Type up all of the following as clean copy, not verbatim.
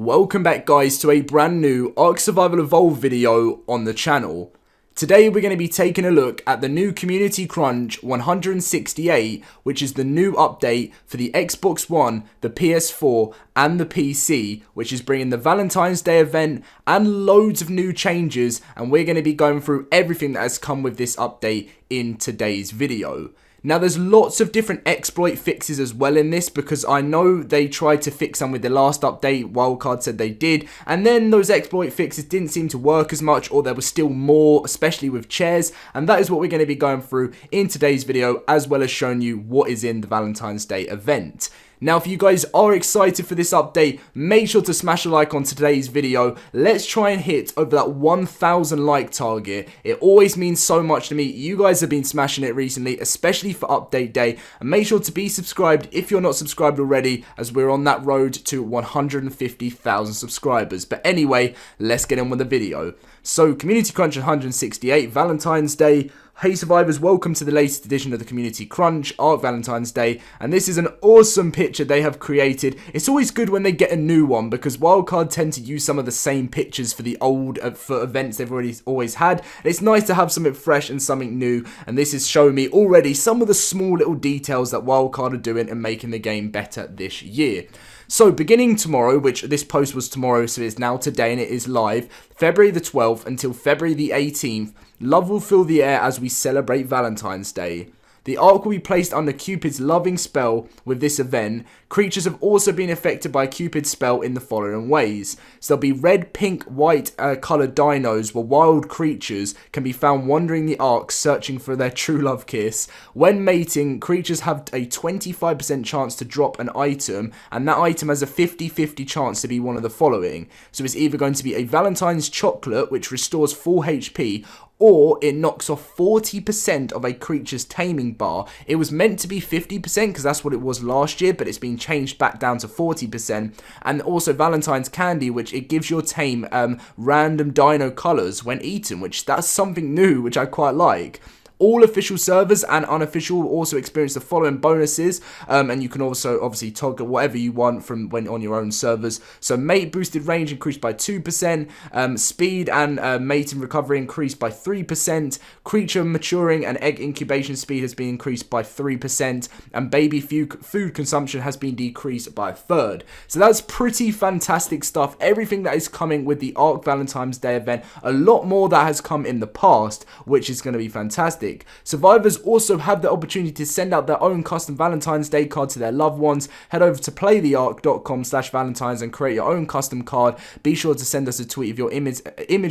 Welcome back guys to a brand new Ark Survival Evolved video on the channel. Today we're going to be taking a look at the new Community Crunch 168, which is the new update for the Xbox One, the PS4 and the PC, which is bringing the Valentine's Day event and loads of new changes, and we're going to be going through everything that has come with this update in today's video. Now there's lots of different exploit fixes as well in this, because I know they tried to fix some with the last update, Wildcard said they did, and then those exploit fixes didn't seem to work as much, or there was still more, especially with chairs, and that is what we're going to be going through in today's video, as well as showing you what is in the Valentine's Day event. Now, if you guys are excited for this update, make sure to smash a like on today's video. Let's try and hit over that 1,000 like target. It always means so much to me. You guys have been smashing it recently, especially for update day. And make sure to be subscribed if you're not subscribed already, as we're on that road to 150,000 subscribers. But anyway, let's get on with the video. So, Community Crunch 168, Valentine's Day. Hey survivors, welcome to the latest edition of the Community Crunch, Ark Valentine's Day, and this is an awesome picture they have created. It's always good when they get a new one, because Wildcard tend to use some of the same pictures for the old for events they've always had. And it's nice to have something fresh and something new, and this is showing me already some of the small little details that Wildcard are doing and making the game better this year. So, beginning tomorrow, which this post was tomorrow, so it's now today and it is live, February the 12th until February the 18th, love will fill the air as we celebrate Valentine's Day. The Ark will be placed under Cupid's loving spell with this event. Creatures have also been affected by Cupid's spell in the following ways. So there'll be red, pink, white coloured dinos where wild creatures can be found wandering the Ark searching for their true love kiss. When mating, creatures have a 25% chance to drop an item, and that item has a 50-50 chance to be one of the following. So it's either going to be a Valentine's chocolate, which restores full HP, or it knocks off 40% of a creature's taming bar. It was meant to be 50% because that's what it was last year, but it's been changed back down to 40%. And also Valentine's candy, which it gives your tame random dino colours when eaten, which that's something new, which I quite like. All official servers and unofficial will also experience the following bonuses, and you can also obviously toggle whatever you want from when on your own servers. So mate boosted range increased by 2%, speed and mating recovery increased by 3%, creature maturing and egg incubation speed has been increased by 3%, and baby food consumption has been decreased by a third. So that's pretty fantastic stuff. Everything that is coming with the Ark Valentine's Day event, a lot more that has come in the past, which is going to be fantastic. Survivors also have the opportunity to send out their own custom Valentine's Day card to their loved ones. Head over to playtheark.com/valentines and create your own custom card. Be sure to send us a tweet of your image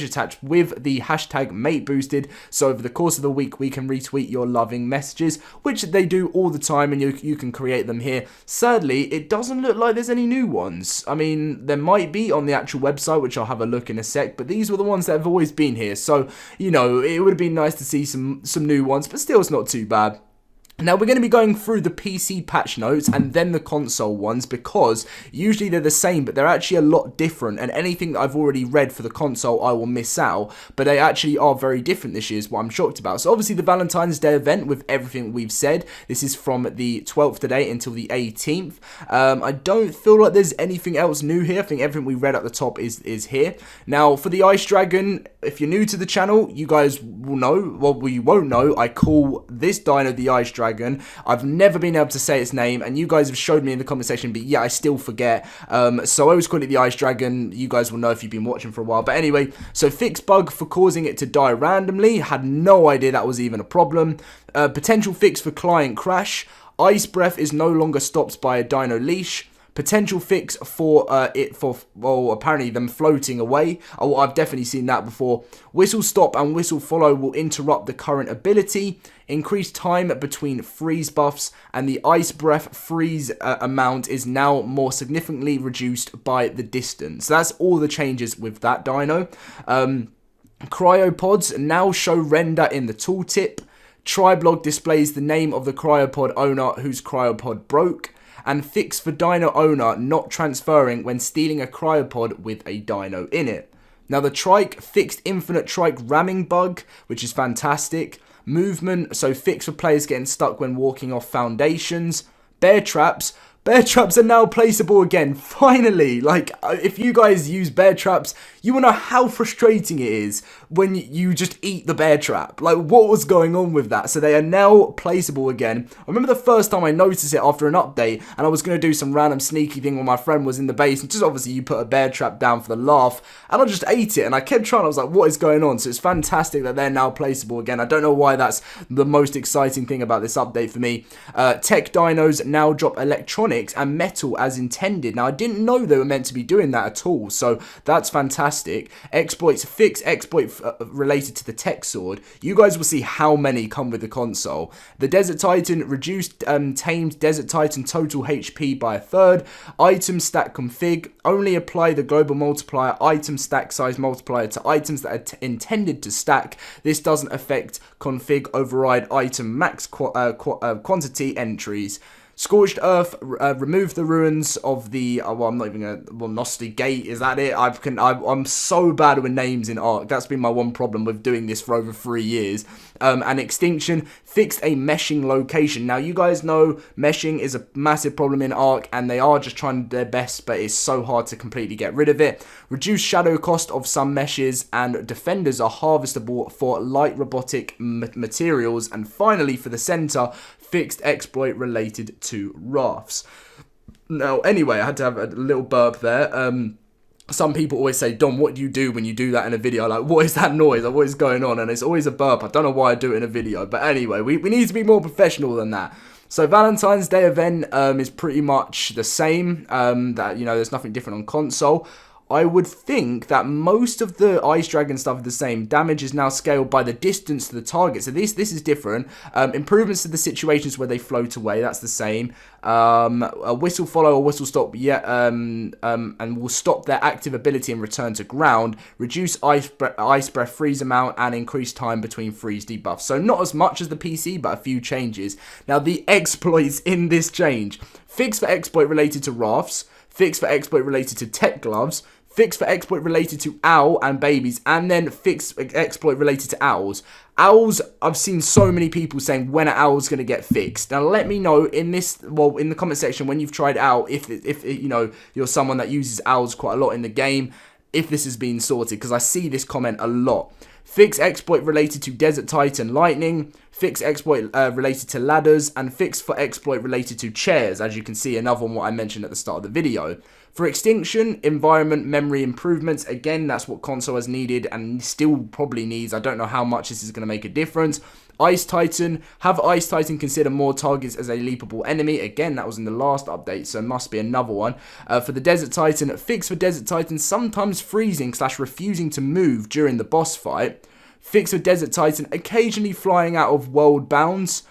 attached with the hashtag MateBoosted, so over the course of the week we can retweet your loving messages, which they do all the time, and you can create them here. Sadly, it doesn't look like there's any new ones. I mean, there might be on the actual website, which I'll have a look in a sec, but these were the ones that have always been here, so, you know, it would have been nice to see some new ones, but still it's not too bad. Now, we're going to be going through the PC patch notes and then the console ones, because usually they're the same, but they're actually a lot different, and anything that I've already read for the console I will miss out, but they actually are very different this year is what I'm shocked about. So obviously the Valentine's Day event with everything we've said, this is from the 12th today until the 18th. I don't feel like there's anything else new here. I think everything we read at the top is here. Now, for the Ice Dragon, if you're new to the channel, you guys will know, well, you won't know, I call this dino the Ice Dragon. I've never been able to say its name, and you guys have showed me in the comment section, but yeah, I still forget. So I always call it the Ice Dragon. You guys will know if you've been watching for a while. But anyway, so fix bug for causing it to die randomly. Had no idea that was even a problem. Potential fix for client crash. Ice breath is no longer stopped by a dino leash. Potential fix for well, apparently them floating away. Oh, I've definitely seen that before. Whistle stop and whistle follow will interrupt the current ability. Increased time between freeze buffs, and the ice breath freeze amount is now more significantly reduced by the distance. So that's all the changes with that dino. Cryopods now show render in the tooltip. Triblog displays the name of the cryopod owner whose cryopod broke. And fix for dino owner not transferring when stealing a cryopod with a dino in it. Now the trike fixed infinite trike ramming bug, which is fantastic. Movement, so fix for players getting stuck when walking off foundations. Bear traps, Bear traps are now placeable again, finally. Like, if you guys use bear traps, you will know how frustrating it is when you just eat the bear trap. Like, what was going on with that? So they are now placeable again. I remember the first time I noticed it after an update, and I was going to do some random sneaky thing when my friend was in the base, and just obviously you put a bear trap down for the laugh, and I just ate it, and I kept trying. I was like, what is going on? So it's fantastic that they're now placeable again. I don't know why that's the most exciting thing about this update for me. Tech dinos now drop electronics and metal as intended. Now, I didn't know they were meant to be doing that at all, so that's fantastic. Exploits, fix exploit related to the tech sword. You guys will see how many come with the console. The Desert Titan reduced tamed Desert Titan total HP by a third. Item stack config, only apply the global multiplier item stack size multiplier to items that are intended to stack. This doesn't affect config override item max quantity entries. Scorched Earth, remove the ruins of the, well, I'm not even going to, well, Nosti Gate, is that it? I'm so bad with names in Ark. That's been my one problem with doing this for over 3 years. And Extinction, fixed a meshing location. Now, you guys know meshing is a massive problem in Ark, and they are just trying their best, but it's so hard to completely get rid of it. Reduce shadow cost of some meshes, and defenders are harvestable for light robotic materials. And finally, for the center, fixed exploit related to rafts. Now, anyway, I had to have a little burp there. Some people always say, Dom, what do you do when you do that in a video? Like, what is that noise? Like, what is going on? And it's always a burp. I don't know why I do it in a video. But anyway, we need to be more professional than that. So Valentine's Day event is pretty much the same. That, you know, there's nothing different on console. I would think that most of the Ice Dragon stuff is the same. Damage is now scaled by the distance to the target. So this is different. Improvements to the situations where they float away. That's the same. A whistle follow or whistle stop. Yeah. And will stop their active ability and return to ground. Reduce ice breath freeze amount and increase time between freeze debuffs. So not as much as the PC, but a few changes. Now the exploits in this change. Fix for exploit related to rafts. Fix for exploit related to tech gloves. Fix for exploit related to owl and babies, and then fix exploit related to owls. Owls, I've seen so many people saying, when are owls going to get fixed? Now, let me know in this, well, in the comment section when you've tried owl, if you know, you're someone that uses owls quite a lot in the game, if this has been sorted, because I see this comment a lot. Fix exploit related to Desert Titan lightning. Fix exploit related to ladders, and fix for exploit related to chairs, as you can see, another one what I mentioned at the start of the video. For Extinction, environment memory improvements, again, that's what console has needed and still probably needs. I don't know how much this is going to make a difference. Ice Titan, have Ice Titan consider more targets as a leapable enemy. Again, that was in the last update, so must be another one. For the Desert Titan, fix for Desert Titan, sometimes freezing / refusing to move during the boss fight. Fix for Desert Titan, occasionally flying out of world bounds.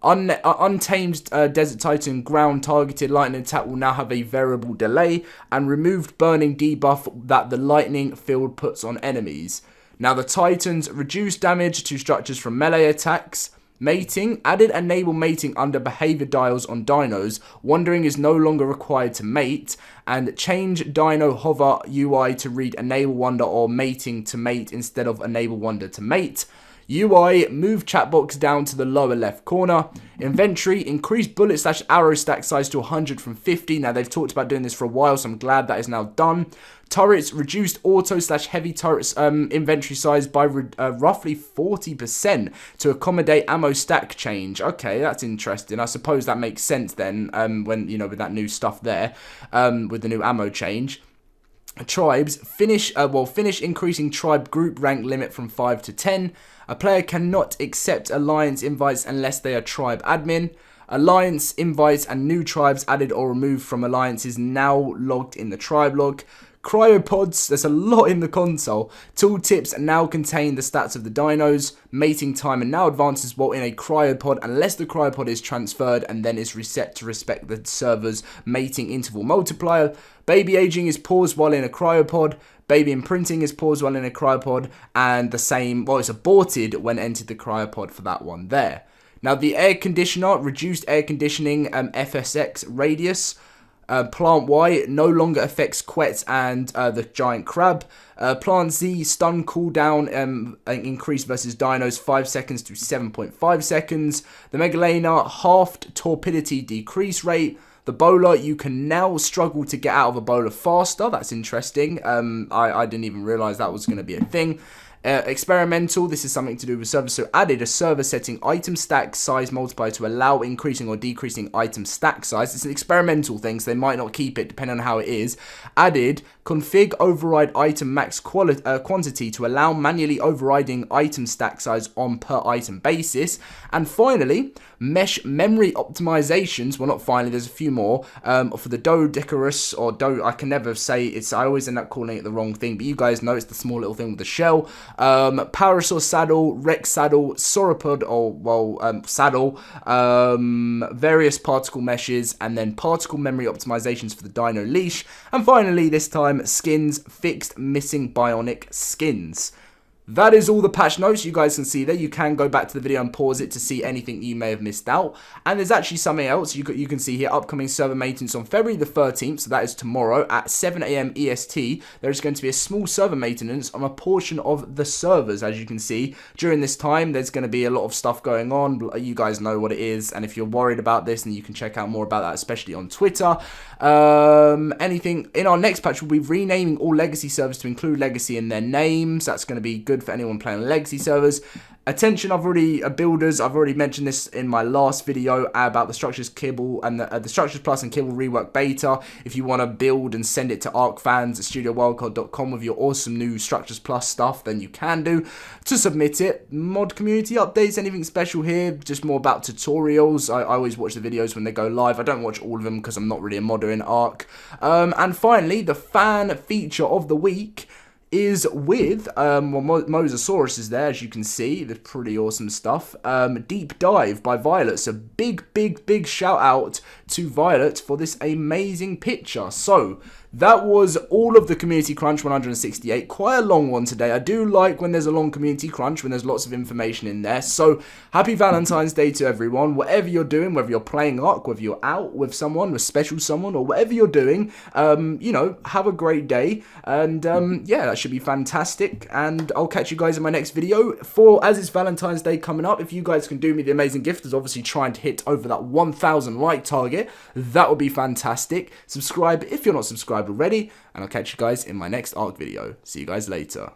Untamed Desert Titan ground targeted lightning attack will now have a variable delay, and removed burning debuff that the lightning field puts on enemies. Now the Titans reduce damage to structures from melee attacks. Mating, added enable mating under behavior dials on dinos. Wandering is no longer required to mate. And change dino hover UI to read enable wander or mating to mate instead of enable wander to mate. UI, move chat box down to the lower left corner. Inventory, increase bullet / arrow stack size to 100 from 50. Now, they've talked about doing this for a while, so I'm glad that is now done. Turrets, reduced auto / heavy turrets inventory size by roughly 40% to accommodate ammo stack change. Okay, that's interesting. I suppose that makes sense then, when, you know, with that new stuff there, with the new ammo change. Tribes, finish increasing tribe group rank limit from 5 to 10. A player cannot accept alliance invites unless they are tribe admin. Alliance invites and new tribes added or removed from alliances now logged in the tribe log. Cryopods, there's a lot in the console. Tooltips now contain the stats of the dinos. Mating timer now advances while in a cryopod unless the cryopod is transferred and then is reset to respect the server's mating interval multiplier. Baby aging is paused while in a cryopod. Baby imprinting is paused while in a cryopod. And the same, well, it's aborted when entered the cryopod for that one there. Now the air conditioner, reduced air conditioning FSX radius. Plant Y no longer affects Quet and the giant crab. Plant Z stun cooldown increase versus dinos 5 seconds to 7.5 seconds. The Megalena halved torpidity decrease rate. The bowler, you can now struggle to get out of a bowler faster. That's interesting. I didn't even realize that was going to be a thing. Experimental, this is something to do with servers, so added a server setting item stack size multiplier to allow increasing or decreasing item stack size. It's an experimental thing, so they might not keep it depending on how it is. Added config override item max quantity to allow manually overriding item stack size on per item basis. And finally, mesh memory optimizations. Well, not finally, there's a few more for the dodecarus or I can never say it's, I always end up calling it the wrong thing, but you guys know it's the small little thing with the shell. Parasaur saddle, Rex saddle, sauropod saddle, various particle meshes, and then particle memory optimizations for the dino leash. And finally, this time, skins, fixed missing bionic skins. That is all the patch notes you guys can see there. You can go back to the video and pause it to see anything you may have missed out. And there's actually something else you can see here. Upcoming server maintenance on February the 13th, so that is tomorrow at 7 AM EST. There is going to be a small server maintenance on a portion of the servers, as you can see. During this time, there's going to be a lot of stuff going on. You guys know what it is, and if you're worried about this, then you can check out more about that, especially on Twitter. Anything in our next patch, we'll be renaming all legacy servers to include legacy in their names. That's going to be good for anyone playing on legacy servers. Attention, builders, I've already mentioned this in my last video about the Structures Kibble and the Structures Plus and Kibble rework beta. If you want to build and send it to Ark fans at studiowildcard.com with your awesome new Structures Plus stuff, then you can do to submit it. Mod community updates, anything special here, just more about tutorials. I always watch the videos when they go live. I don't watch all of them because I'm not really a modder in Ark. And finally, the fan feature of the week is with, Mosasaurus is there, as you can see. That's pretty awesome stuff. Deep Dive by Violet. So big shout out to Violet for this amazing picture. So that was all of the Community Crunch 168. Quite a long one today. I do like when there's a long Community Crunch, when there's lots of information in there. So happy Valentine's Day to everyone. Whatever you're doing, whether you're playing Ark, whether you're out with someone, a special someone, or whatever you're doing, you know, have a great day. And yeah, that should be fantastic. And I'll catch you guys in my next video. As it's Valentine's Day coming up, if you guys can do me the amazing gift of obviously trying to hit over that 1,000 like target, that would be fantastic. Subscribe if you're not subscribed already, and I'll catch you guys in my next Ark video. See you guys later.